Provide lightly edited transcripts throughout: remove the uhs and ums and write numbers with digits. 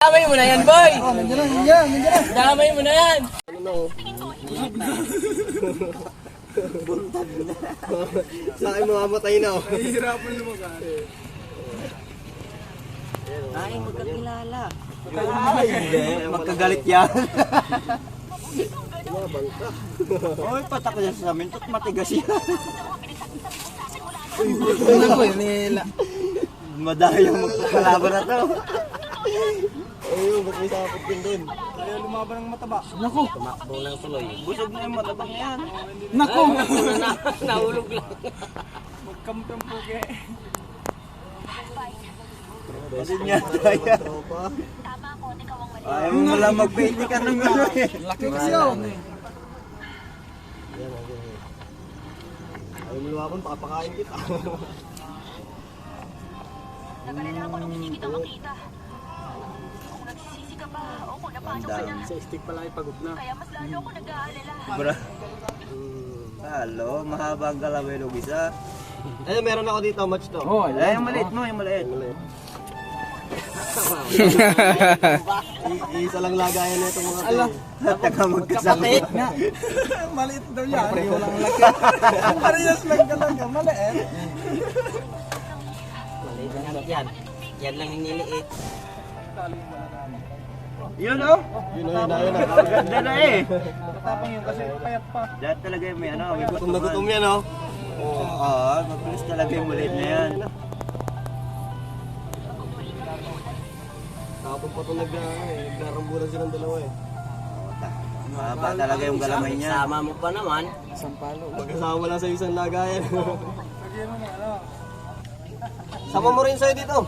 Damay mo na yan, boy! Oh, nandiyan na, nandiyan na. Damay mo na yan! Sa akin mamamatay na. Hihirapan lumakas. Ay, magkakilala. Ay, hindi. Magkagalit yan. Oy, patak yan sa amin. Tot matigas yan. Madayang magkakalaban na to. Ayun, ba't may sapot din dun? Ayaw lumaban ng mataba. Naku! Tumakbo lang tuloy. Busog na yung matabang yan. Naku! Nahulog lang. Magkampang pugi. Kasi niya tayo. Ayaw mo lang mag-painting ka ng gano'n eh. Laki kasi yun. Ayaw mo luwakon, pakapakain kita. Nagalala ako nung hindi kita makita. Kung nagsisisi ka pa o kung napasok ka na. Sa stick pala ay pagod na. Kaya mas lalo ako nag-aalala. Bra. Halo, mahaba ang galawin ng isa. Ayun, meron ako dito, match to. Oh, Ay, yung maliit mo, yung maliit. Isa lang lagayan na itong mga to. Taka magkasama. Maliit daw yan. Pareho lang laki. Parehas lang talaga. Maliit. Maliit yan. Yan lang yung niliit. Yun oh. Yun na, yun na. Ganda na eh. Matapang yun kasi payat pa. Dahil talaga yung may ano, may Gutom na gutom yan, oh. Oo, mabilis talaga yung maliit na yan. Tapos pa itong nagkarambulan silang dalawa eh. Mahaba talaga yung galamay niya. Sama mo pa naman. Magkasama lang sa isang lagayan. Lagyan mo na ano. Sama mo rin sa'yo dito.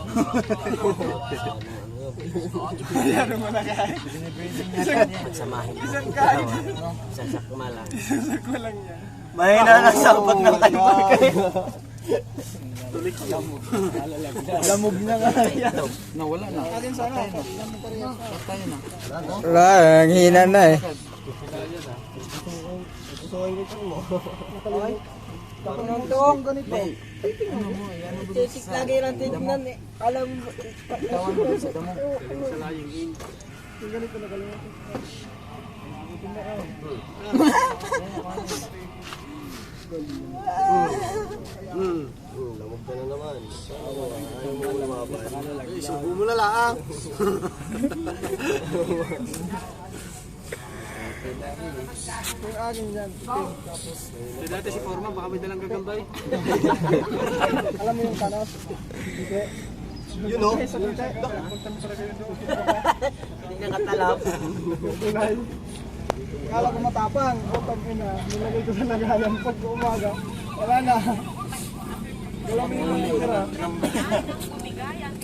Ayan mo na kahit. Pagsamahin mo. Isang kahit. Isang sakma lang. Isang ko lang yan. Mahina na sapat ng kayo. Lamog na nga yan. Nawala na. Akin sana. Wala, ang hina na eh. Susuhin ko ito mo. Tapos ng tuwang ganito. Tisik lagi lang tignan eh. Alam mo. Yung ganito na galing. Lamog ka na naman. Ayaw mo lumaban. Subo mo na lang. Yung akin yan. Tapos. Dati si Forma, baka may dalang gagambay. Alam mo yung kanos? Hindi. Yun o. Sa lute. Punta mo talaga yun doon. Hindi nakatalap. Tunay. Kala ko matapang. Utang ina. Nilagay ko sa lagayan. Pag umaga. Wala na. Wala mo yung tira. Bumigay ang